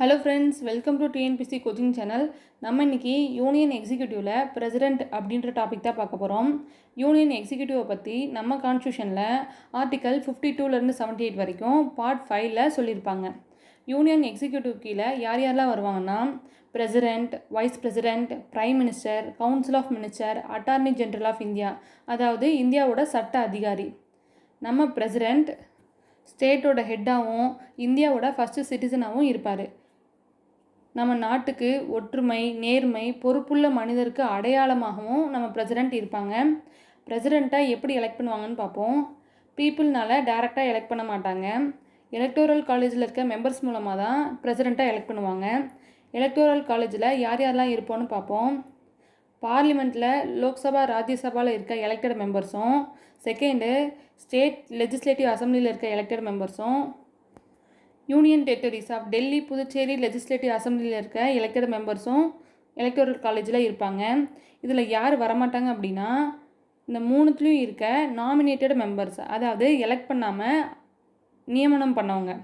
Hello friends, welcome to TNPSC coaching channel. நம்ம இன்றைக்கி union எக்ஸிக்யூட்டிவில் பிரசிடெண்ட் அப்படின்ற டாபிக் தான் பார்க்க போகிறோம். யூனியன் எக்ஸிக்யூட்டிவை பற்றி நம்ம கான்ஸ்டியூஷனில் ஆர்டிக்கல் 52லேருந்து 78 வரைக்கும் பார்ட் 5ல் சொல்லியிருப்பாங்க. யூனியன் எக்ஸிக்யூட்டிவ் கீழே யார் யாரெல்லாம் வருவாங்கன்னா, president, vice president, prime minister, council of minister, attorney general of India, அதாவது இந்தியாவோட சட்ட அதிகாரி. நம்ம பிரசிடெண்ட் ஸ்டேட்டோட ஹெட்டாகவும் இந்தியாவோட ஃபஸ்ட்டு சிட்டிசனாகவும் இருப்பார். நம்ம நாட்டுக்கு ஒற்றுமை, நேர்மை, பொறுப்புள்ள மனிதருக்கு அடையாளமாகவும் நம்ம பிரசிடெண்ட் இருப்பாங்க. பிரசிடெண்ட்டை எப்படி எலெக்ட் பண்ணுவாங்கன்னு பார்ப்போம். பீப்புள்னால டைரெக்டாக எலெக்ட் பண்ண மாட்டாங்க. எலக்டோரல் காலேஜில் இருக்க மெம்பர்ஸ் மூலமாக தான் பிரசிடெண்ட்டாக எலெக்ட் பண்ணுவாங்க. எலக்டோரல் காலேஜில் யார் யாரெல்லாம் இருப்போன்னு பார்ப்போம். பார்லிமெண்ட்டில் லோக்சபா, ராஜ்யசபாவில் இருக்க எலெக்டட் மெம்பர்ஸும், செகண்டு ஸ்டேட் லெஜிஸ்லேட்டிவ் அசம்பிளியில் இருக்க எலெக்டட் மெம்பர்ஸும், union territories of Delhi, Puducherry legislative அசம்பிளியில் இருக்க எலெக்டட் மெம்பர்ஸும் எலக்டோரல் காலேஜில் இருப்பாங்க. இதில் யார் வரமாட்டாங்க அப்படின்னா, இந்த மூணுத்துலேயும் இருக்க நாமினேட்டட் மெம்பர்ஸ், அதாவது எலெக்ட் பண்ணாமல் நியமனம் பண்ணவங்க.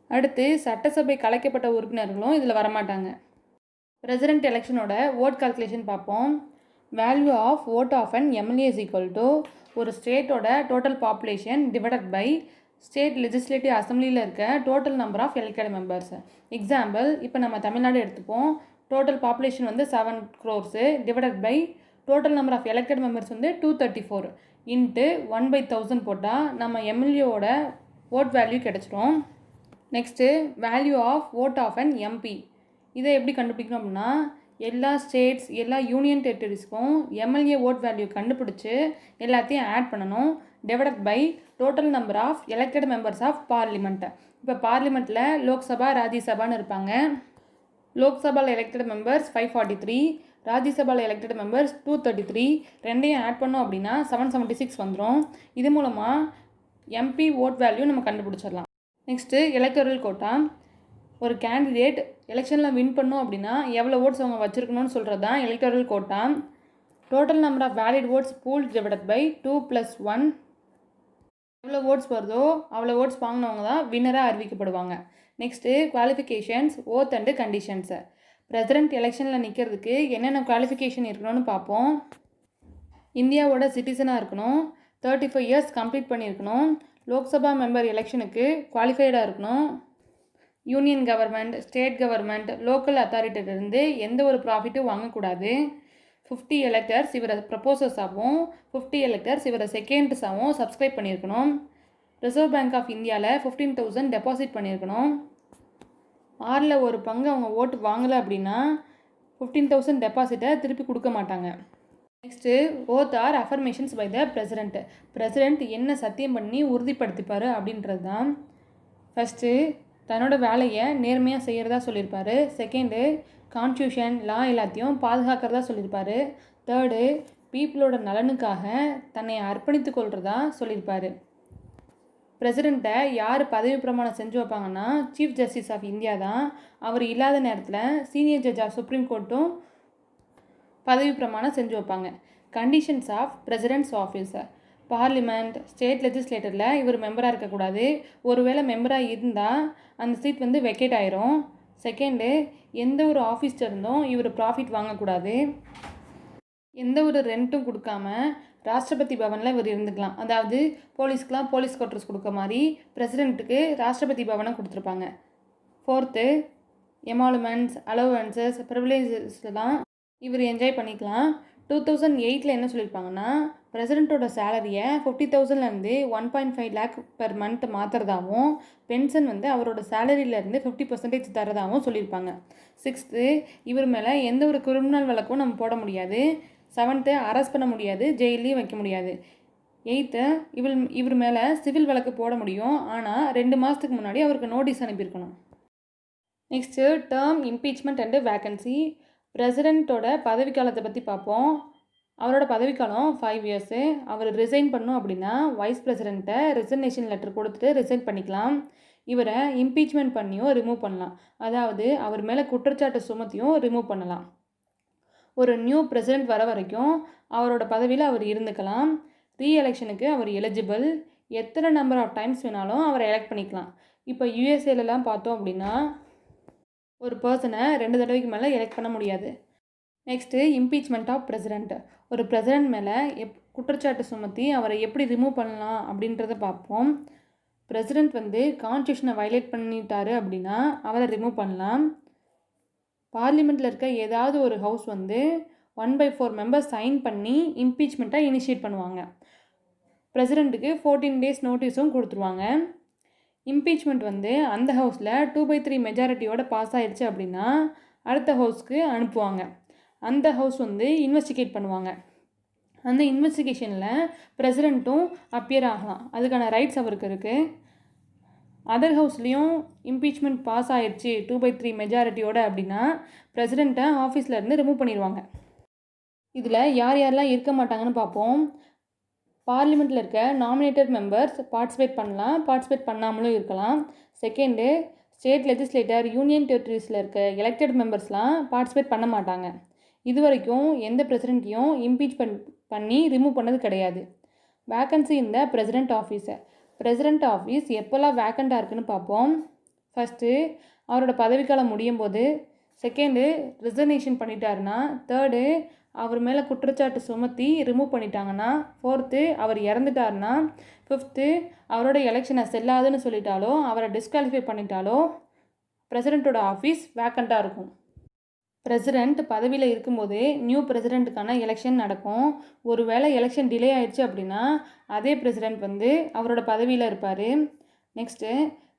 அடுத்து சட்டசபை கலைக்கப்பட்ட உறுப்பினர்களும் இதில் வரமாட்டாங்க. பிரசிடெண்ட் எலெக்ஷனோட ஓட் கால்குலேஷன் பார்ப்போம். Value of vote of an MLA is equal to ஒரு ஸ்டேட்டோட total population divided by state legislative அசம்பிளியில் இருக்க total number of elected members. Example, இப்போ நம்ம தமிழ்நாடு எடுத்துப்போம். டோட்டல் பாப்புலேஷன் வந்து 7 crores divided by total number of elected members வந்து 234 into 1/1000 போட்டால் நம்ம எம்எல்ஏவோட ஓட் வேல்யூ கிடச்சிரும். Next value of vote of an MP. இதை எப்படி கண்டுபிடிக்கணும் அப்படின்னா, எல்லா ஸ்டேட்ஸ், எல்லா யூனியன் டெரிட்டரிஸ்க்கும் எம்எல்ஏ ஓட் வேல்யூ கண்டுபிடிச்சி எல்லாத்தையும் ஆட் பண்ணணும். Divided by total number of elected members of parliament. இப்போ பார்லிமெண்ட்டில் லோக்சபா, ராஜ்யசபான்னு இருப்பாங்க. லோக்சபாவில் எலெக்டட் மெம்பர்ஸ் 543, ராஜ்யசபாவில் எலெக்டட் மெம்பர்ஸ் 233. ரெண்டையும் ஆட் பண்ணோம் அப்படின்னா 776 வந்துடும். இது மூலமாக எம்பி ஓட் வேல்யூ நம்ம கண்டுபிடிச்சிடலாம். Next electoral quota. ஒரு கேண்டிடேட் எலெக்ஷனில் வின் பண்ணோம் அப்படின்னா எவ்வளோ ஓட்ஸ் அவங்க வச்சுருக்கணும்னு சொல்கிறது தான் electoral quota. Total number of valid votes polled divided by 2 + 1. எவ்வளோ ஓட்ஸ் வருதோ அவ்வளோ ஓட்ஸ் வாங்கினவங்க தான் வின்னராக அறிவிக்கப்படுவாங்க. Next qualifications, oath and conditions. President எலெக்ஷனில் நிற்கிறதுக்கு என்னென்ன குவாலிஃபிகேஷன் இருக்கணும்னு பார்ப்போம். இந்தியாவோட சிட்டிசனாக இருக்கணும், 35 years கம்ப்ளீட் பண்ணியிருக்கணும், லோக்சபா மெம்பர் எலெக்ஷனுக்கு குவாலிஃபைடாக இருக்கணும், union government, state government, local அத்தாரிட்டியிலிருந்து எந்த ஒரு ப்ராஃபிட்டும் வாங்கக்கூடாது, 50 electors இவரை ப்ரப்போசர்ஸாகவும் 50 electors இவரை செகண்ட்ஸாகவும் சப்ஸ்கிரைப் பண்ணியிருக்கணும், ரிசர்வ் பேங்க் ஆஃப் இந்தியாவில் 15,000 டெபாசிட் பண்ணியிருக்கணும், 1/6 அவங்க ஓட்டு வாங்கலை அப்படின்னா 15,000 டெபாசிட்டை திருப்பி கொடுக்க மாட்டாங்க. Next oath or affirmations by the president. President என்ன சத்தியம் பண்ணி உறுதிப்படுத்திப்பார் அப்படின்றது தான். ஃபஸ்ட்டு தன்னோட வேலையை நேர்மையாக செய்கிறதா சொல்லியிருப்பார். செகண்டு கான்ஸ்டியூஷன், லா எல்லாத்தையும் பாதுகாக்கிறதா சொல்லியிருப்பார். தேர்டு பீப்புளோட நலனுக்காக தன்னை அர்ப்பணித்து கொள்கிறதா சொல்லியிருப்பார். பிரசிடெண்ட்டை யார் பதவி பிரமாணம் செஞ்சு வைப்பாங்கன்னா, சீஃப் ஜஸ்டிஸ் ஆஃப் இந்தியா தான். அவர் இல்லாத நேரத்தில் சீனியர் ஜட்ஜ் ஆஃப் சுப்ரீம் கோர்ட்டும் பதவி பிரமாணம் செஞ்சு வைப்பாங்க. Conditions of president's office. Parliament, state லெஜிஸ்லேட்டரில் இவர் மெம்பராக இருக்கக்கூடாது. ஒருவேளை மெம்பராக இருந்தால் அந்த சீட் வந்து வெக்கேட் ஆயிரும். செகண்டு எந்த ஒரு ஆஃபீஸ்ல இருந்தும் இவர் ப்ராஃபிட் வாங்கக்கூடாது. எந்த ஒரு ரெண்ட்டும் கொடுக்காம ராஷ்டிரபதி பவனில் இவர் இருந்துக்கலாம். அதாவது போலீஸ்க்கெலாம் போலீஸ் குவார்ட்டர்ஸ் கொடுக்க மாதிரி பிரசிடெண்ட்டுக்கு ராஷ்டிரபதி பவனை கொடுத்துருப்பாங்க. ஃபோர்த்து எமாலுமெண்ட்ஸ், அலோவன்சஸ், ப்ரிவிலேஜஸ்லாம் இவர் என்ஜாய் பண்ணிக்கலாம். 2008 என்ன சொல்லியிருப்பாங்கன்னா, பிரசிடெண்ட்டோட சேலரியை 50,000லேருந்து 1.5 lakh per month மாற்றுறதாகவும், பென்ஷன் வந்து அவரோட சேலரியிலேருந்து 50% தரதாகவும் சொல்லியிருப்பாங்க. 6th இவர் மேலே எந்த ஒரு கிரிமினல் வழக்கும் நம்ம போட முடியாது. 7th அரெஸ்ட் பண்ண முடியாது, ஜெயிலையும் வைக்க முடியாது. 8th இவர் மேலே சிவில் வழக்கு போட முடியும், ஆனால் 2 மாதத்துக்கு முன்னாடி அவருக்கு நோட்டீஸ் அனுப்பியிருக்கணும். Next term, impeachment and vacancy. பிரசிடெண்ட்டோட பதவிக்காலத்தை பற்றி பார்ப்போம். அவரோட பதவிக்காலம் 5 years. அவர் ரிசைன் பண்ணணும் அப்படின்னா வைஸ் பிரசிடெண்ட்டை ரிசைனேஷன் லெட்டர் கொடுத்துட்டு ரிசைன் பண்ணிக்கலாம். இவரை இம்பீச்மெண்ட் பண்ணியும் ரிமூவ் பண்ணலாம், அதாவது அவர் மேலே குற்றச்சாட்டு சுமத்தியும் ரிமூவ் பண்ணலாம். ஒரு நியூ பிரசிடெண்ட் வர வரைக்கும் அவரோட பதவியில் அவர் இருந்துக்கலாம். ரீஎலெக்ஷனுக்கு அவர் எலிஜிபிள். எத்தனை நம்பர் ஆஃப் டைம்ஸ் வேணாலும் அவரை எலெக்ட் பண்ணிக்கலாம். இப்போ யூஎஸ்ஏலலாம் பார்த்தோம் அப்படின்னா ஒரு பர்சனை 2 தடவைக்கு மேலே எலெக்ட் பண்ண முடியாது. Next impeachment of president. ஒரு பிரசிடெண்ட் மேலே குற்றச்சாட்டு சுமத்தி அவரை எப்படி ரிமூவ் பண்ணலாம் அப்படின்றத பார்ப்போம். பிரசிடெண்ட் கான்ஸ்டியூஷனை வயலேட் பண்ணிட்டாரு அப்படின்னா அவரை ரிமூவ் பண்ணலாம். பார்லிமெண்ட்டில் இருக்க ஏதாவது ஒரு ஹவுஸ் 1/4 மெம்பர்ஸ் சைன் பண்ணி இம்பீச்மெண்ட்டை இனிஷியேட் பண்ணுவாங்க. பிரசிடெண்ட்டுக்கு 14 டேஸ் நோட்டீஸும் கொடுத்துருவாங்க. இம்பீச்மெண்ட் அந்த ஹவுஸில் 2/3 மெஜாரிட்டியோட பாஸ் ஆயிடுச்சு அப்படின்னா அடுத்த ஹவுஸ்க்கு அனுப்புவாங்க. அந்த ஹவுஸ் இன்வெஸ்டிகேட் பண்ணுவாங்க. அந்த இன்வெஸ்டிகேஷனில் பிரசிடெண்ட்டும் அப்பியர் ஆகலாம். அதுக்கான ரைட்ஸ் அவருக்கு இருக்குது. அதர் ஹவுஸ்லேயும் இம்பீச்மெண்ட் பாஸ் ஆயிடுச்சு 2/3 மெஜாரிட்டியோட அப்படின்னா பிரசிடெண்ட்டை ஆஃபீஸ்லேருந்து ரிமூவ் பண்ணிடுவாங்க. இதில் யார் யாரெல்லாம் இருக்க மாட்டாங்கன்னு பார்ப்போம். பார்லிமெண்ட்டில் இருக்க நாமினேட்டட் மெம்பர்ஸ் பார்ட்டிசிபேட் பண்ணலாம், பார்ட்டிசிபேட் பண்ணாமலும் இருக்கலாம். செகண்டு, ஸ்டேட் லெஜிஸ்லேட்டர், யூனியன் டெரிட்டரிஸில் இருக்க எலெக்டட் மெம்பர்ஸ்லாம் பார்ட்டிசிபேட் பண்ண மாட்டாங்க. இது வரைக்கும் எந்த பிரசிடெண்ட்டையும் இம்பீச் பண்ணி ரிமூவ் பண்ணது கிடையாது. வேக்கன்சி இந்த பிரசிடெண்ட் ஆஃபீஸ் எப்போல்லாம் வேக்கண்ட்டாக இருக்குன்னு பார்ப்போம். ஃபஸ்ட்டு, அவரோட பதவிக்காலம் முடியும் போது. செகண்டு, ரிசர்னேஷன் பண்ணிட்டாருன்னா. தேர்டு, அவர் மேலே குற்றச்சாட்டு சுமத்தி ரிமூவ் பண்ணிட்டாங்கன்னா. ஃபோர்த்து, அவர் இறந்துட்டாருன்னா. ஃபிஃப்த்து, அவரோட எலெக்ஷனை செல்லாதுன்னு சொல்லிட்டாலோ அவரை டிஸ்குவாலிஃபை பண்ணிட்டாலோ பிரசிடெண்ட்டோட ஆஃபீஸ் வேக்கண்ட்டாக இருக்கும். பிரசிடெண்ட் பதவியில் இருக்கும்போதே நியூ பிரசிடெண்ட்டுக்கான எலெக்ஷன் நடக்கும். ஒரு வேளை எலெக்ஷன் டிலே ஆயிடுச்சு அப்படின்னா அதே பிரசிடெண்ட் அவரோட பதவியில் இருப்பார். நெக்ஸ்ட்டு,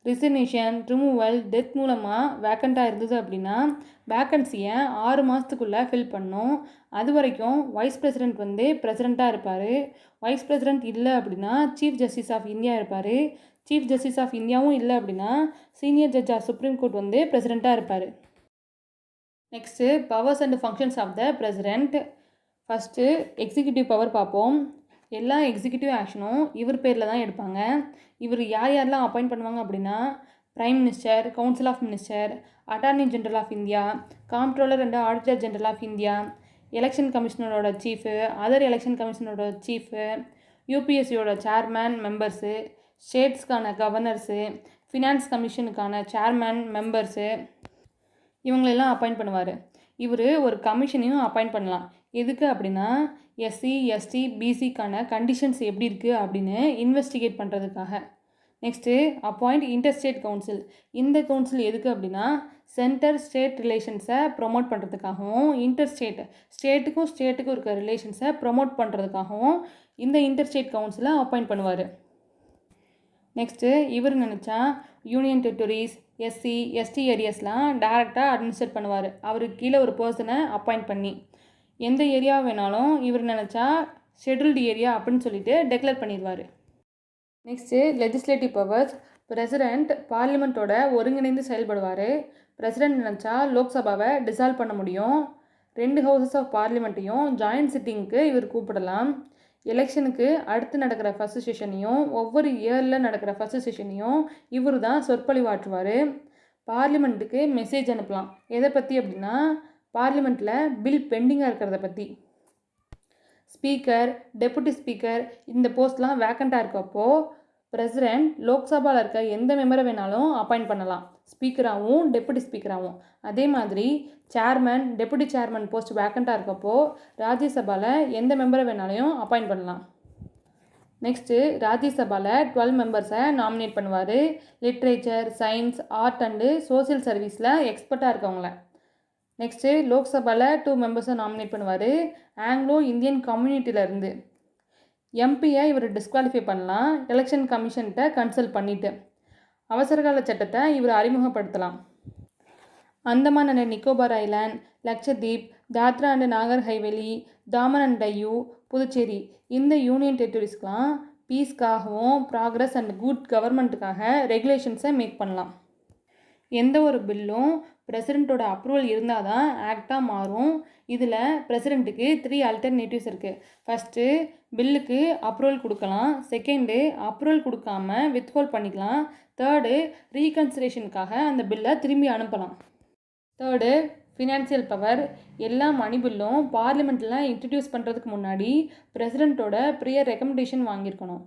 ரிசர்னேஷன், ரிமூவல், டெத் மூலமாக வேக்கண்ட்டாக இருந்தது அப்படின்னா வேக்கன்சியை 6 மாதத்துக்குள்ளே ஃபில் பண்ணும். அது வரைக்கும் வைஸ் பிரசிடெண்ட் பிரசிடெண்ட்டாக இருப்பார். வைஸ் பிரசிடெண்ட் இல்லை அப்படின்னா சீஃப் ஜஸ்டிஸ் ஆஃப் இந்தியா இருப்பார். சீஃப் ஜஸ்டிஸ் ஆஃப் இந்தியாவும் இல்லை அப்படின்னா senior judge of supreme court பிரசிடெண்ட்டாக இருப்பார். Next, powers and functions of the president. First, executive power பார்ப்போம். எல்லா எக்ஸிக்யூட்டிவ் ஆக்ஷனும் இவர் பேரில் தான் எடுப்பாங்க. இவர் யாரெல்லாம் அப்பாயிண்ட் பண்ணுவாங்க அப்படின்னா prime minister, council of minister, attorney general of India, comptroller and auditor general of India, election கமிஷனரோட சீஃபு, அதர் எலெக்ஷன் கமிஷனரோட சீஃபு, யூபிஎஸ்சியோட சேர்மேன் மெம்பர்ஸு, ஸ்டேட்ஸ்க்கான கவர்னர்ஸு, ஃபினான்ஸ் கமிஷனுக்கான சேர்மேன் மெம்பர்ஸு, இவங்களெல்லாம் அப்பாயிண்ட் பண்ணுவார். இவர் ஒரு கமிஷனையும் அப்பாயிண்ட் பண்ணலாம். எதுக்கு அப்படின்னா எஸ்சி, எஸ்டி, பிசிக்கான கண்டிஷன்ஸ் எப்படி இருக்குது அப்படின்னு இன்வெஸ்டிகேட் பண்ணுறதுக்காக. Next, appoint interstate council. இந்த கவுன்சில் எதுக்கு அப்படின்னா சென்டர் ஸ்டேட் ரிலேஷன்ஸை ப்ரொமோட் பண்ணுறதுக்காகவும் ஸ்டேட்டுக்கும் இருக்க ரிலேஷன்ஸை ப்ரொமோட் பண்ணுறதுக்காகவும் இந்த இன்டர்ஸ்டேட் கவுன்சிலை அப்பாயிண்ட் பண்ணுவார். நெக்ஸ்ட்டு, இவர் நினச்சா யூனியன் டெரிட்டரிஸ், எஸ்சி, எஸ்டி ஏரியாஸ்லாம் டைரெக்டாக அட்மினிஸ்ட்ரேட் பண்ணுவார். அவருக்கு கீழே ஒரு பர்சனை அப்பாயிண்ட் பண்ணி. எந்த ஏரியா வேணாலும் இவர் நினச்சா ஷெட்யூல்டு ஏரியா அப்படின்னு சொல்லிட்டு டெக்ளேர் பண்ணிடுவார். Next, legislative powers. பிரசிடெண்ட் பார்லிமெண்ட்டோட ஒருங்கிணைந்து செயல்படுவார். பிரசிடெண்ட் நினச்சா லோக்சபாவை டிசால்வ் பண்ண முடியும். 2 ஹவுசஸ் ஆஃப் பார்லிமெண்ட்டையும் ஜாயின்ட் சிட்டிங்க்கு இவர் கூப்பிடலாம். எலெக்ஷனுக்கு அடுத்து நடக்கிற ஃபஸ்ட்டு செஷனையும் ஒவ்வொரு இயரில் நடக்கிற ஃபஸ்ட்டு செஷனையும் இவர் தான் சொற்பொழிவாற்றுவார். பார்லிமெண்ட்டுக்கு மெசேஜ் அனுப்பலாம். எதை பற்றி அப்படின்னா பார்லிமெண்ட்டில் பில் பெண்டிங்காக இருக்கிறத பற்றி. ஸ்பீக்கர், டெபுட்டி ஸ்பீக்கர் இந்த போஸ்ட்லாம் வேக்கண்ட்டாக இருக்கப்போ பிரசிடெண்ட் லோக்சபாவில் இருக்க எந்த மெம்பரை வேணாலும் அப்பாயிண்ட் பண்ணலாம், ஸ்பீக்கராகவும் டெபுட்டி ஸ்பீக்கராகவும். அதே மாதிரி சேர்மன், டெபுட்டி சேர்மன் போஸ்ட் வேக்கண்ட்டாக இருக்கப்போ ராஜ்யசபாவில் எந்த மெம்பரை வேணாலையும் அப்பாயிண்ட் பண்ணலாம். நெக்ஸ்ட்டு, ராஜ்யசபாவில் 12 மெம்பர்ஸை நாமினேட் பண்ணுவார். Literature, science, art and social சர்வீஸில் எக்ஸ்பர்ட்டாக இருக்கவங்கள. நெக்ஸ்ட்டு, லோக்சபாவில் 2 மெம்பர்ஸை நாமினேட் பண்ணுவார் ஆங்கிலோ இந்தியன் கம்யூனிட்டியிலேருந்து. எம்பியை இவர் டிஸ்குவாலிஃபை பண்ணலாம் எலெக்ஷன் கமிஷன்கிட்ட கன்சல்ட் பண்ணிவிட்டு. அவசரகால சட்டத்தை இவர் அறிமுகப்படுத்தலாம். Andaman and Nicobar island, Lakshadweep, Dadra and Nagar Haveli, Daman and Diu, Puducherry இந்த யூனியன் டெரிட்டரிஸ்க்கெலாம் பீஸ்க்காகவும் ப்ராக்ரஸ் அண்ட் குட் கவர்மெண்ட்டுக்காக ரெகுலேஷன்ஸை மேக் பண்ணலாம். எந்த ஒரு பில்லும் பிரசிடெண்ட்டோட அப்ரூவல் இருந்தால் தான் ஆக்டாக மாறும். இதில் பிரசிடெண்ட்டுக்கு 3 அல்டர்னேட்டிவ்ஸ் இருக்குது. ஃபஸ்ட்டு, பில்லுக்கு அப்ரூவல் கொடுக்கலாம். செகண்டு, அப்ரூவல் கொடுக்காம வித்ஹோல்ட் பண்ணிக்கலாம். தேர்டு, ரீகன்சிடரேஷனுக்காக அந்த பில்லை திரும்பி அனுப்பலாம். Third, financial power. எல்லா மணி பில்லும் பார்லிமெண்ட்டில் இன்ட்ரடியூஸ் பண்ணுறதுக்கு முன்னாடி பிரசிடெண்ட்டோட ப்ரியர் ரெக்கமெண்டேஷன் வாங்கியிருக்கணும்.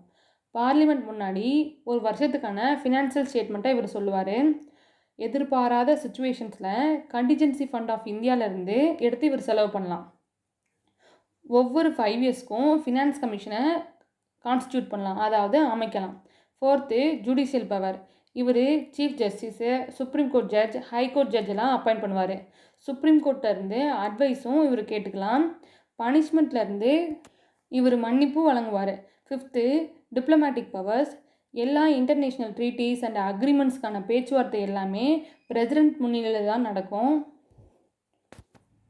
பார்லிமெண்ட் முன்னாடி ஒரு வருஷத்துக்கான ஃபினான்சியல் ஸ்டேட்மெண்ட்டை இவர் சொல்லுவார். எதிர்பாராத சுச்சுவேஷன்ஸில் கண்டிஜென்சி ஃபண்ட் ஆஃப் இந்தியாவிலேருந்து எடுத்து இவர் செலவு பண்ணலாம். ஒவ்வொரு 5 இயர்ஸ்க்கும் ஃபினான்ஸ் கமிஷனை கான்ஸ்டியூட் பண்ணலாம், அதாவது அமைக்கலாம். 4th judicial power. இவர் chief justice, supreme court judge, high court ஜட்ஜெல்லாம் அப்பாயிண்ட் பண்ணுவார். சுப்ரீம் கோர்ட்டிலேருந்து அட்வைஸும் இவர் கேட்டுக்கலாம். பனிஷ்மெண்ட்லேருந்து இவர் மன்னிப்பு வழங்குவார். 5th diplomatic powers. எல்லா இன்டர்நேஷ்னல் ட்ரீட்டிஸ் அண்ட் அக்ரிமெண்ட்ஸ்க்கான பேச்சுவார்த்தை எல்லாமே பிரசிடெண்ட் முன்னிலையில் தான் நடக்கும்.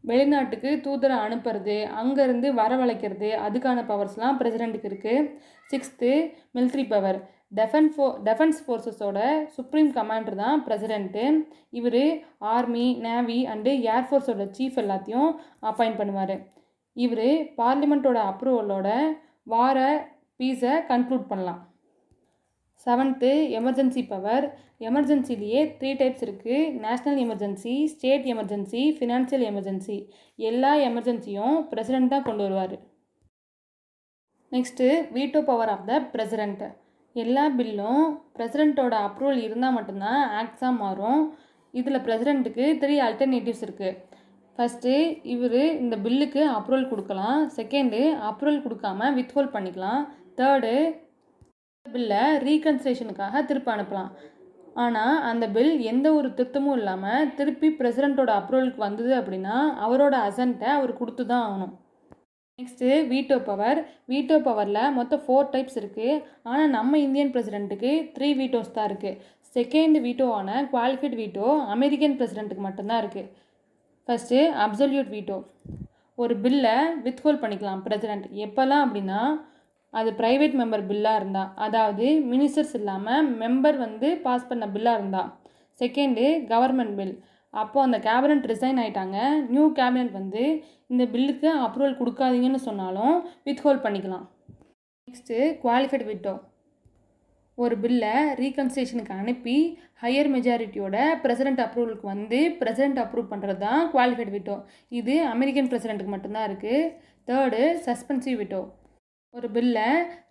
வெளிநாட்டுக்கு தூதரை அனுப்புறது, அங்கேருந்து வரவழைக்கிறது, அதுக்கான பவர்ஸ்லாம் பிரசிடெண்ட்டுக்கு இருக்குது. 6th military power. டெஃபென்ஸ் ஃபோர்ஸஸோட சுப்ரீம் கமாண்டர் தான் பிரசிடெண்ட்டு. இவர் ஆர்மி, நேவி அண்டு ஏர்ஃபோர்ஸோட சீஃப் எல்லாத்தையும் அப்பாயிண்ட் பண்ணுவார். இவர் பார்லிமெண்ட்டோட அப்ரூவலோட வார பீஸை கன்க்ளூட் பண்ணலாம். 7th emergency power. எமர்ஜென்சிலேயே 3 டைப்ஸ் இருக்குது. National emergency, state emergency, financial emergency. எல்லா எமர்ஜென்சியும் பிரசிடெண்ட் தான் கொண்டு வருவார். Next veto power of the president. எல்லா பில்லும் பிரசிடெண்ட்டோட அப்ரூவல் இருந்தால் மட்டும்தான் ஆக்ட்ஸாக மாறும். இதில் பிரசிடெண்ட்டுக்கு 3 ஆல்டர்னேட்டிவ்ஸ் இருக்குது. ஃபஸ்ட்டு இவர் இந்த பில்லுக்கு அப்ரூவல் கொடுக்கலாம். செகண்டு அப்ரூவல் கொடுக்காம வித்ஹோல்ட் பண்ணிக்கலாம். தேர்டு பில்லை ரீகன்சிலேஷனுக்காக திருப்பி அனுப்பலாம். ஆனால் அந்த பில் எந்த ஒரு திருத்தமும் இல்லாமல் திருப்பி பிரசிடெண்ட்டோட அப்ரூவலுக்கு வந்தது அப்படின்னா அவரோட அசன்ட்டை அவர் கொடுத்து தான் ஆகணும். Next veto power. வீட்டோ பவரில் மொத்தம் 4 டைப்ஸ் இருக்குது. ஆனால் நம்ம இந்தியன் பிரசிடெண்ட்டுக்கு 3 வீட்டோஸ் தான் இருக்குது. செகண்ட் வீட்டோவான குவாலிஃபைட் வீட்டோ அமெரிக்கன் பிரசிடெண்ட்டுக்கு மட்டும்தான் இருக்குது. First absolute veto. ஒரு பில்லை வித்ஹோல்ட் பண்ணிக்கலாம் பிரசிடெண்ட் எப்போல்லாம் அப்படின்னா அது ப்ரைவேட் மெம்பர் பில்லாக இருந்தால், அதாவது மினிஸ்டர்ஸ் இல்லாமல் மெம்பர் பாஸ் பண்ண பில்லாக இருந்தால். Second government bill. அப்போது அந்த கேபினட் ரிசைன் ஆகிட்டாங்க, நியூ கேபினட் இந்த பில்லுக்கு அப்ரூவல் கொடுக்காதீங்கன்னு சொன்னாலும் வித்ஹோல்ட் பண்ணிக்கலாம். Next qualified veto. ஒரு பில்லை ரீகன்சிலேஷனுக்கு அனுப்பி ஹையர் மெஜாரிட்டியோட பிரசிடெண்ட் அப்ரூவலுக்கு பிரசிடெண்ட் அப்ரூவ் பண்ணுறது தான் குவாலிஃபைட் வீட்டோ. இது அமெரிக்கன் பிரசிடெண்ட்டுக்கு மட்டும்தான் இருக்குது. Third suspensive veto. ஒரு பில்லை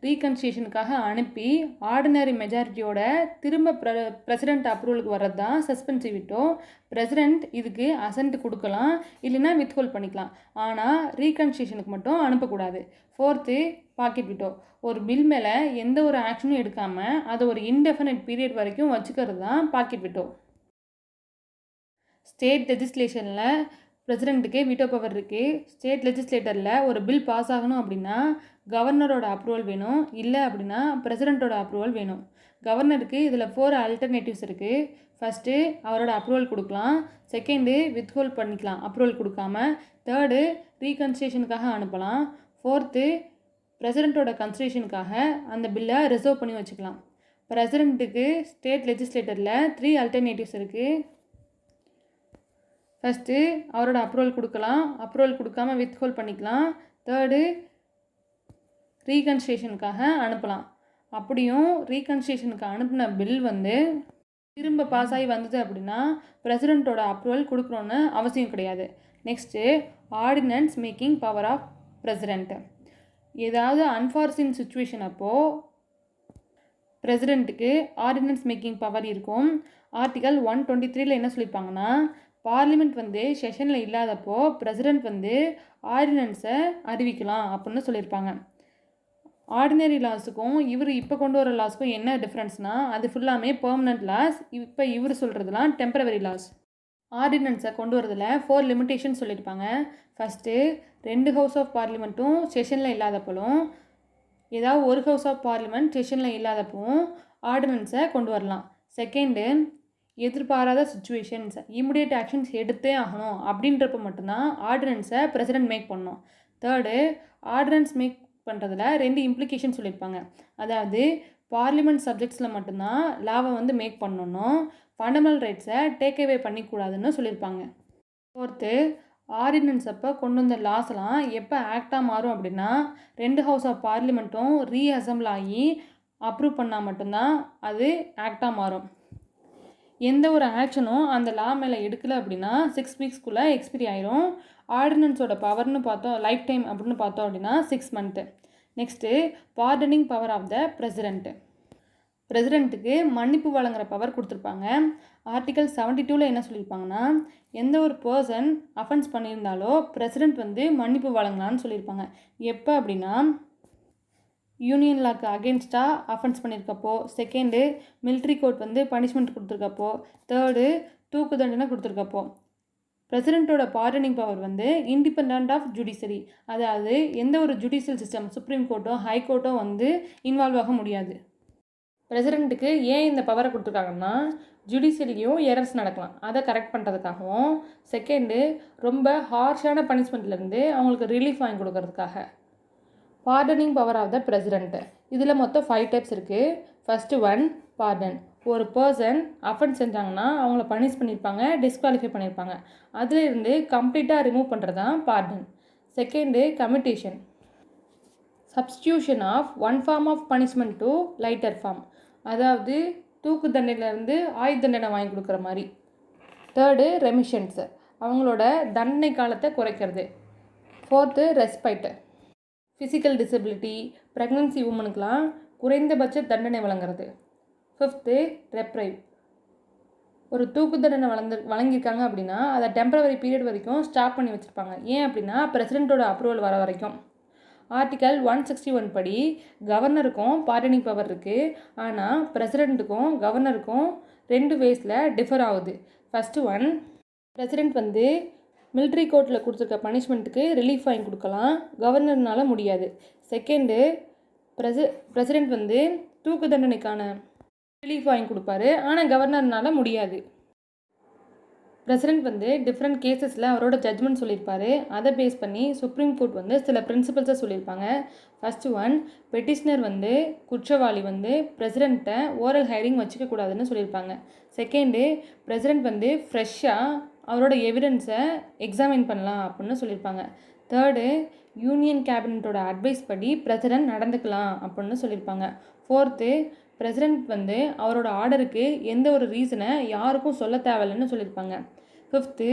ரீகன்சிலேஷனுக்காக அனுப்பி ஆர்டினரி மெஜாரிட்டியோட திரும்ப பிரசிடெண்ட் அப்ரூவலுக்கு வர்றது தான் சஸ்பென்சிவ் வீட்டோ. பிரசிடெண்ட் இதுக்கு அசன்ட் கொடுக்கலாம், இல்லைன்னா வித்ஹோல்ட் பண்ணிக்கலாம். ஆனால் ரீகன்சிலேஷனுக்கு மட்டும் அனுப்பக்கூடாது. 4th packet veto. ஒரு பில் மேலே எந்த ஒரு ஆக்ஷனும் எடுக்காமல் அதை ஒரு இன்டெஃபினைட் பீரியட் வரைக்கும் வச்சுக்கிறது தான் பாக்கெட் வீட்டோ. ஸ்டேட் லெஜிஸ்லேஷனில் பிரசிடெண்ட்டுக்கு வீட்டோ பவர் இருக்குது. ஸ்டேட் லெஜிஸ்லேட்டரில் ஒரு பில் பாஸ் ஆகணும் அப்படின்னா கவர்னரோட அப்ரூவல் வேணும், இல்லை அப்படின்னா பிரசிடெண்ட்டோட அப்ரூவல் வேணும். கவர்னருக்கு இதில் 4 ஆல்டர்னேட்டிவ்ஸ் இருக்குது. ஃபஸ்ட்டு அவரோட அப்ரூவல் கொடுக்கலாம். செகண்டு வித்ஹோல்ட் பண்ணிக்கலாம் அப்ரூவல் கொடுக்காம. தேர்டு ரீகன்சிலேஷனுக்காக அனுப்பலாம். 4th பிரசிடெண்ட்டோட கன்சிடரேஷனுக்காக அந்த பில்லை ரிசர்வ் பண்ணி வச்சுக்கலாம். பிரசிடெண்ட்டுக்கு ஸ்டேட் லெஜிஸ்லேட்டரில் 3 ஆல்டர்னேட்டிவ்ஸ் இருக்குது. ஃபஸ்ட்டு அவரோட அப்ரூவல் கொடுக்கலாம், அப்ரூவல் கொடுக்காம வித்ஹோல்ட் பண்ணிக்கலாம். தேர்டு ரீகன்சிலேஷனுக்காக அனுப்பலாம். அப்படியும் ரீகன்சிலேஷனுக்கு அனுப்பின பில் திரும்ப பாஸ் ஆகி வந்தது அப்படின்னா பிரசிடெண்ட்டோட அப்ரூவல் கொடுக்கணுன்னு அவசியம் கிடையாது. Next ordinance making power of president. ஏதாவது அன்ஃபார்ச்சுனேட் சுச்சுவேஷன் அப்போது பிரசிடெண்ட்டுக்கு ஆர்டினன்ஸ் மேக்கிங் பவர் இருக்கும். ஆர்டிகல் 123 என்ன சொல்லியிருப்பாங்கன்னா, பார்லிமெண்ட் செஷனில் இல்லாதப்போ பிரசிடெண்ட் ஆர்டினன்ஸை அறிவிக்கலாம் அப்படின்னு சொல்லியிருப்பாங்க. ஆர்டினரி லாஸுக்கும் இவர் இப்போ கொண்டு வர லாஸுக்கும் என்ன டிஃப்ரென்ஸ்னால், அது ஃபுல்லாமே பெர்மனண்ட் லாஸ். இப்போ இவர் சொல்கிறதுலாம் டெம்பரவரி லாஸ். ஆர்டினன்ஸை கொண்டு வரதில் 4 லிமிட்டேஷன் சொல்லியிருப்பாங்க. ஃபஸ்ட்டு 2 ஹவுஸ் ஆஃப் பார்லிமெண்ட்டும் செஷனில் இல்லாதப்போலும், ஏதாவது ஒரு ஹவுஸ் ஆஃப் பார்லிமெண்ட் செஷனில் இல்லாதப்பவும் ஆர்டினன்ஸை கொண்டு வரலாம். செகண்டு எதிர்பாராத சுச்சுவேஷன்ஸ், இமிடியேட் ஆக்ஷன்ஸ் எடுத்தே ஆகணும் அப்படின்றப்ப மட்டும்தான் ஆர்டினன்ஸை பிரசிடெண்ட் மேக் பண்ணணும். தேர்டு ஆர்டினன்ஸ் மேக் பண்ணுறதுல 2 இம்ப்ளிகேஷன் சொல்லியிருப்பாங்க. அதாவது பார்லிமெண்ட் சப்ஜெக்ட்ஸில் மட்டும்தான் லாவை மேக் பண்ணணும், ஃபண்டமெண்டல் ரைட்ஸை டேக் அவே பண்ணிக்கூடாதுன்னு சொல்லியிருப்பாங்க. ஃபோர்த்து ஆர்டினன்ஸ் அப்போ கொண்டு வந்த லாஸ்லாம் எப்போ ஆக்டாக மாறும் அப்படின்னா 2 ஹவுஸ் ஆஃப் பார்லிமெண்ட்டும் ரீஅசம்பிள் ஆகி அப்ரூவ் பண்ணால் மட்டும்தான் அது ஆக்டாக மாறும். எந்த ஒரு ஆக்ஷனும் அந்த லா மேலே எடுக்கலை அப்படின்னா 6 வீக்ஸ்க்குள்ளே எக்ஸ்பிரி ஆயிரும். ஆர்டினன்ஸோட பவர்னு பார்த்தோம், லைஃப் டைம் அப்படின்னு பார்த்தோம் அப்படின்னா 6 month. Next pardoning power of the president. பிரசிடெண்ட்டுக்கு மன்னிப்பு வழங்குற பவர் கொடுத்துருப்பாங்க. ஆர்டிகல் 72ல் என்ன சொல்லியிருப்பாங்கன்னா, எந்த ஒரு பர்சன் அஃபென்ஸ் பண்ணியிருந்தாலோ பிரசிடெண்ட் வந்து மன்னிப்பு வழங்கலான்னு சொல்லியிருப்பாங்க. எப்போ அப்படின்னா, யூனியன் லாக்கு அகேன்ஸ்டாக அஃபென்ஸ் பண்ணியிருக்கப்போ, செகண்டு மிலிட்ரி கோர்ட் வந்து பனிஷ்மெண்ட் கொடுத்துருக்கப்போ, தேர்டு தூக்கு தண்டனை கொடுத்துருக்கப்போ. பிரசிடெண்ட்டோட பார்டனிங் பவர் வந்து இண்டிபெண்ட் ஆஃப் ஜுடிஷரி, அதாவது எந்த ஒரு ஜுடிஷியல் சிஸ்டம் சுப்ரீம் கோர்ட்டோ ஹை கோர்ட்டோ வந்து இன்வால்வ் ஆக முடியாது. பிரசிடெண்ட்டுக்கு ஏன் இந்த பவரை கொடுத்துருக்காங்கன்னா, ஜுடிஷியரிலையும் எரர்ஸ் நடக்கலாம், அதை கரெக்ட் பண்ணுறதுக்காகவும், செகண்டு ரொம்ப ஹார்ஷான பனிஷ்மெண்ட்லேருந்து அவங்களுக்கு ரிலீஃப் வாங்கி கொடுக்கறதுக்காக. Pardoning power of the president, இதில் மொத்தம் 5 டைப்ஸ் இருக்குது. First one pardon. ஒரு பர்சன் அஃபென்ஸ் செஞ்சாங்கன்னா அவங்கள பனிஷ் பண்ணியிருப்பாங்க, டிஸ்குவாலிஃபை பண்ணியிருப்பாங்க, அதிலிருந்து கம்ப்ளீட்டாக ரிமூவ் பண்ணுறது தான் pardon. Second commutation, substitution of one form of punishment to lighter form, அதாவது தூக்கு தண்டனையிலேருந்து ஆயுள் தண்டனை வாங்கி கொடுக்குற மாதிரி. தேர்டு ரெமிஷன்ஸ், அவங்களோட தண்டனை காலத்தை குறைக்கிறது. ஃபோர்த்து ரெஸ்பைட்டு, ஃபிசிக்கல் டிசபிலிட்டி ப்ரெக்னன்சி உமனுக்கெலாம் குறைந்தபட்ச தண்டனை வழங்குறது. ஃபிஃப்த்து ரெப்ரைவ், ஒரு தூக்கு தண்டனை வழங்கியிருக்காங்க அப்படின்னா அதை டெம்பரவரி பீரியட் வரைக்கும் ஸ்டாப் பண்ணி வச்சுருப்பாங்க. ஏன் அப்படின்னா பிரசிடெண்ட்டோட அப்ரூவல் வர வரைக்கும். ஆர்டிகல் 161 படி கவர்னருக்கும் பார்டனிங் பவர் இருக்குது, ஆனால் பிரசிடெண்ட்டுக்கும் கவர்னருக்கும் 2 வேஸில் டிஃபர் ஆகுது. ஃபஸ்ட்டு ஒன், பிரசிடெண்ட் வந்து மிலிட்ரி கோர்ட்டில் கொடுத்துருக்க பனிஷ்மெண்ட்டுக்கு ரிலீஃப் வாங்கி கொடுக்கலாம், கவர்னர்னால் முடியாது. செகண்டு, பிரசிடெண்ட் வந்து தூக்கு தண்டனைக்கான ரிலீஃப் வாங்கி கொடுப்பாரு, ஆனால் கவர்னர்னால் முடியாது. பிரசிடெண்ட் வந்து டிஃப்ரெண்ட் கேசஸில் அவரோட ஜட்ஜ்மெண்ட் சொல்லியிருப்பார், அதை பேஸ் பண்ணி சுப்ரீம் கோர்ட் வந்து சில பிரின்சிபல்ஸை சொல்லியிருப்பாங்க. ஃபஸ்ட்டு ஒன், பெட்டிஷனர் வந்து குற்றவாளி வந்து பிரசிடெண்ட்டை ஓரல் ஹையரிங் வச்சுக்கக்கூடாதுன்னு சொல்லியிருப்பாங்க. செகண்டு, பிரசிடெண்ட் வந்து ஃப்ரெஷ்ஷாக அவரோட எவிடன்ஸை எக்ஸாமின் பண்ணலாம் அப்படின்னு சொல்லியிருப்பாங்க. தேர்டு, யூனியன் கேபினட்டோட அட்வைஸ் படி பிரசிடெண்ட் நடந்துக்கலாம் அப்படின்னு சொல்லியிருப்பாங்க. ஃபோர்த்து, பிரசிடெண்ட் வந்து அவரோட ஆர்டருக்கு எந்த ஒரு ரீசனை யாருக்கும் சொல்ல தேவையில்லைன்னு சொல்லியிருப்பாங்க. ஃபிஃப்த்து,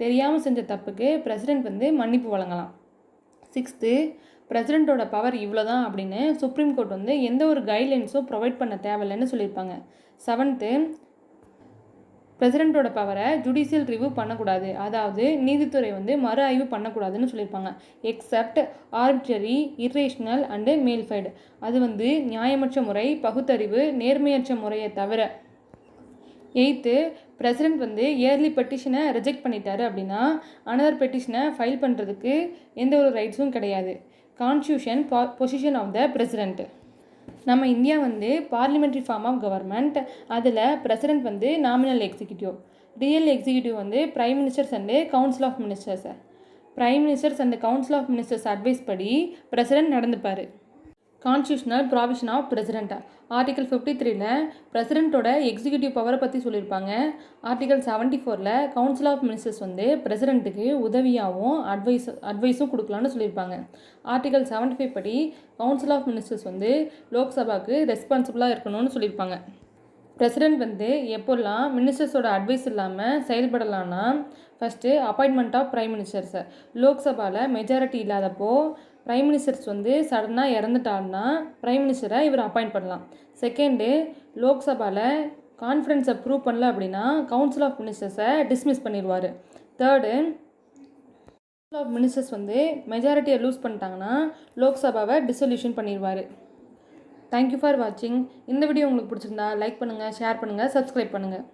தெரியாமல் செஞ்ச தப்புக்கு பிரசிடெண்ட் வந்து மன்னிப்பு வழங்கலாம். சிக்ஸ்த்து, பிரசிடெண்ட்டோட பவர் இவ்வளோ தான் அப்படின்னு சுப்ரீம் கோர்ட் வந்து எந்த ஒரு கைட்லைன்ஸும் ப்ரொவைட் பண்ண தேவையில்லைன்னு சொல்லியிருப்பாங்க. செவன்த்து, பிரசிடெண்ட்டோட பவரை ஜுடிஷியல் ரிவ்யூ பண்ணக்கூடாது, அதாவது நீதித்துறை வந்து மறு ஆய்வு பண்ணக்கூடாதுன்னு சொல்லியிருப்பாங்க. எக்ஸப்ட் ஆர்பிட்ரரி, இர்ரேஷனல் அண்டு மேல்ஃபைடு, அது வந்து நியாயமற்ற முறை, பகுத்தறிவு, நேர்மையற்ற முறையை தவிர. எயித்து, பிரசிடெண்ட் வந்து இயர்லி பெட்டிஷனை ரிஜெக்ட் பண்ணிட்டாரு அப்படின்னா அனதர் பெட்டிஷனை ஃபைல் பண்ணுறதுக்கு எந்த ஒரு ரைட்ஸும் கிடையாது. Constitution position of the president. நம்ம இந்தியா வந்து பார்லிமெண்ட்ரி ஃபார்ம் ஆஃப் கவர்மெண்ட், அதில் பிரசிடெண்ட் வந்து நாமினல் எக்ஸிக்யூட்டிவ், ரியல் எக்ஸிக்யூட்டிவ் வந்து prime ministers and council of ministers. Prime ministers and council of ministers advice படி பிரசிடெண்ட் நடந்துப்பார். Constitutional provision of president, article 53ல் பிரசிடெண்ட்டோட executive பவரை பற்றி சொல்லியிருப்பாங்க. ஆர்டிகல் 74ல் கவுன்சில் ஆஃப் மினிஸ்டர்ஸ் வந்து பிரசிடெண்ட்டுக்கு உதவியாகவும் அட்வைஸும் கொடுக்கலான்னு சொல்லியிருப்பாங்க. ஆர்டிகல் 75 படி கவுன்சில் ஆஃப் மினிஸ்டர்ஸ் வந்து லோக்சபாவுக்கு ரெஸ்பான்சிபிளாக இருக்கணும்னு சொல்லியிருப்பாங்க. பிரசிடெண்ட் வந்து எப்போல்லாம் மினிஸ்டர்ஸோட அட்வைஸ் இல்லாமல் செயல்படலான்னா, first appointment of prime ministers, லோக்சபாவில் மெஜாரிட்டி இல்லாதப்போ பிரைம் மினிஸ்டர்ஸ் வந்து சடனாக இறந்துட்டாருன்னா பிரைம் மினிஸ்டரை இவர் அப்பாயிண்ட் பண்ணலாம். செகண்டு, லோக்சபாவில் கான்ஃபரன்ஸை ப்ரூவ் பண்ணல அப்படின்னா கவுன்சில் ஆஃப் மினிஸ்டர்ஸை டிஸ்மிஸ் பண்ணிடுவார். தேர்டு, கவுன்சில் ஆஃப் மினிஸ்டர்ஸ் வந்து மெஜாரிட்டியை லூஸ் பண்ணிட்டாங்கன்னா லோக்சபாவை டிசொல்யூஷன் பண்ணிடுவார். தேங்க்யூ ஃபார் வாட்சிங். இந்த வீடியோ உங்களுக்கு பிடிச்சிருந்தா லைக் பண்ணுங்கள், ஷேர் பண்ணுங்கள், சப்ஸ்கிரைப் பண்ணுங்கள்.